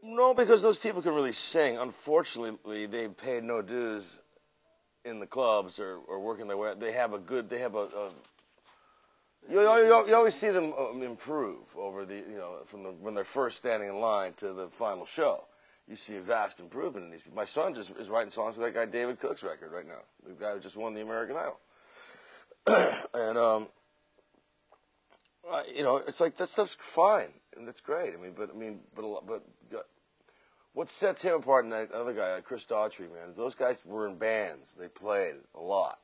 No, because those people can really sing. Unfortunately, they paid no dues in the clubs or working their way. They have a you always see them improve over when they're first standing in line to the final show. You see a vast improvement in these people. My son just is writing songs for that guy David Cook's record right now. The guy that just won the American Idol. And it's like that stuff's fine and it's great. But what sets him apart and that other guy, Chris Daughtry, man, those guys were in bands. They played a lot.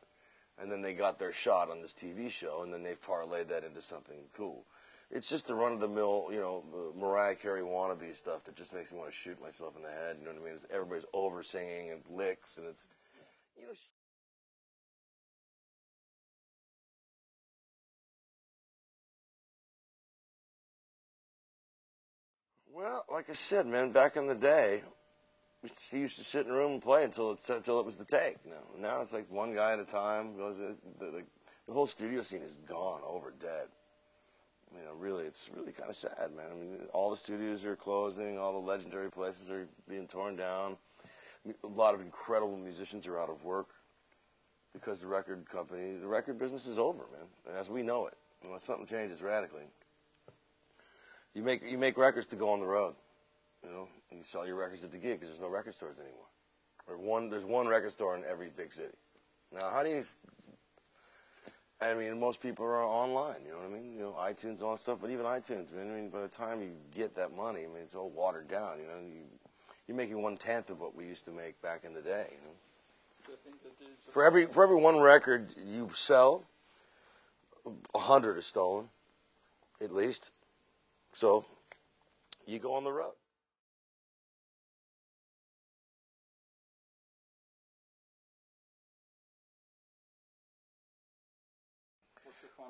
And then they got their shot on this TV show, and then they've parlayed that into something cool. It's just the run-of-the-mill, Mariah Carey wannabe stuff that just makes me want to shoot myself in the head. You know what I mean? Everybody's over-singing and licks, and it's, Well, like I said, man, back in the day, we used to sit in a room and play until it was the take. Now it's like one guy at a time goes. The whole studio scene is gone, over dead. Really, it's really kind of sad, man. All the studios are closing, all the legendary places are being torn down. A lot of incredible musicians are out of work because the record business is over, man, as we know it. Unless something changes radically, you make records to go on the road. And you sell your records at the gig because there's no record stores anymore. There's one record store in every big city. Now, how do you? Most people are online. You know what I mean? iTunes, all that stuff. But even iTunes, by the time you get that money, it's all watered down. You're making 1/10 of what we used to make back in the day. So I think that For every one record you sell, 100 are stolen, at least. So you go on the road.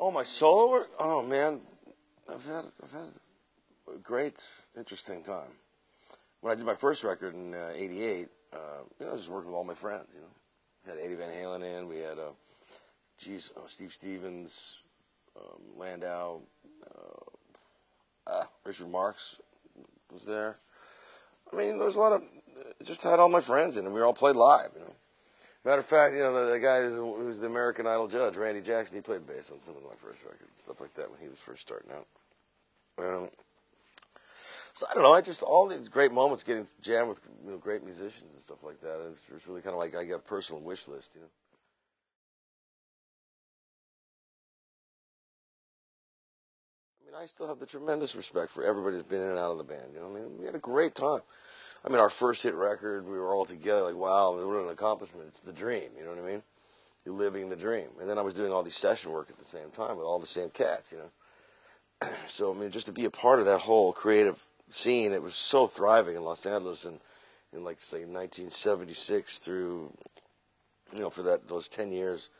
Oh, my solo work? Oh, man, I've had a great, interesting time. When I did my first record in '88, I was just working with all my friends. We had Eddie Van Halen in. We had Steve Stevens, Landau, Richard Marx was there. There was a lot of. Just had all my friends in, and we all played live. Matter of fact, the guy who's the American Idol judge, Randy Jackson, he played bass on some of my first records, stuff like that when he was first starting out. So I don't know, all these great moments getting jammed with great musicians and stuff like that. It's really kind of like I got a personal wish list, I still have the tremendous respect for everybody who's been in and out of the band. We had a great time. Our first hit record, we were all together, like, wow, what an accomplishment. It's the dream, you know what I mean? You're living the dream. And then I was doing all these session work at the same time with all the same cats, So, just to be a part of that whole creative scene, it was so thriving in Los Angeles in like, say, 1976 through, for those 10 years,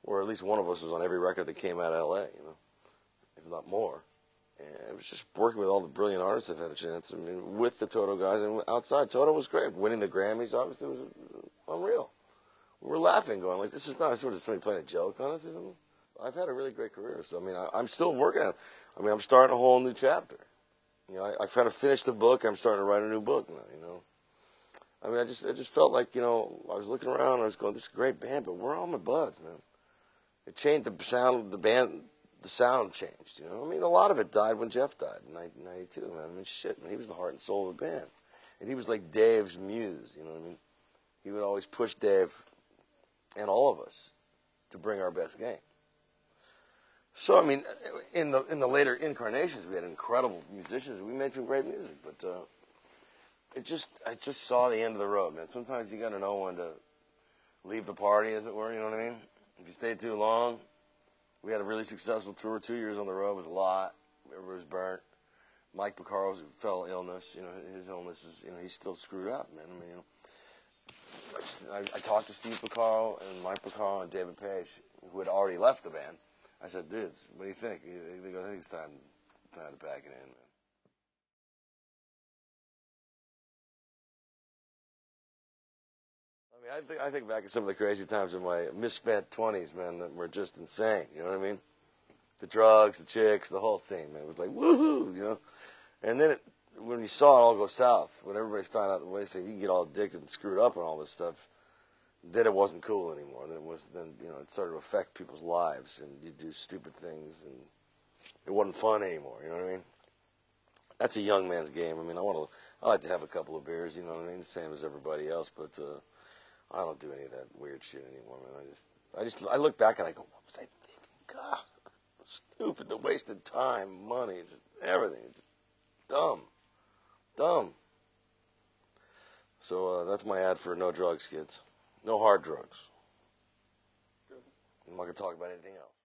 or at least one of us was on every record that came out of L.A., if not more. And it was just working with all the brilliant artists I've had a chance. With the TOTO guys and outside. TOTO was great. Winning the Grammys, obviously, was unreal. We were laughing, going like, "This is not sort of somebody playing a joke on us or something." I've had a really great career, so I'm still working on it. I'm starting a whole new chapter. I kind of finished the book. I'm starting to write a new book now. I just felt like I was looking around. And I was going, "This is a great band, but where are all my buds, man?" It changed the sound of the band. The sound changed, a lot of it died when Jeff died in 1992, man. Shit, man, he was the heart and soul of the band. And he was like Dave's muse, He would always push Dave and all of us to bring our best game. So, in the later incarnations, we had incredible musicians, and we made some great music, but I just saw the end of the road, man. Sometimes you got to know when to leave the party, as it were, you know what I mean? If you stay too long. We had a really successful tour. 2 years on the road was a lot. Everybody was burnt. Mike Porcaro fell illness. His illness is, he's still screwed up, man. I talked to Steve Lukather and Mike Porcaro and David Page, who had already left the band. I said, "Dudes, what do you think?" They go, "I think it's time to pack it in, man." I think back at some of the crazy times in my misspent 20s, man, that were just insane. You know what I mean? The drugs, the chicks, the whole thing, man. It was like, woohoo, And then when you saw it all go south, when everybody found out the way, so you can get all addicted and screwed up and all this stuff, then it wasn't cool anymore. Then it started to affect people's lives, and you do stupid things, and it wasn't fun anymore. You know what I mean? That's a young man's game. I mean, I like to have a couple of beers. You know what I mean? The same as everybody else, but I don't do any of that weird shit anymore, man. I look back and I go, what was I thinking? God, stupid. The wasted time, money, just everything. Just dumb. So that's my ad for no drugs, kids. No hard drugs. I'm not going to talk about anything else.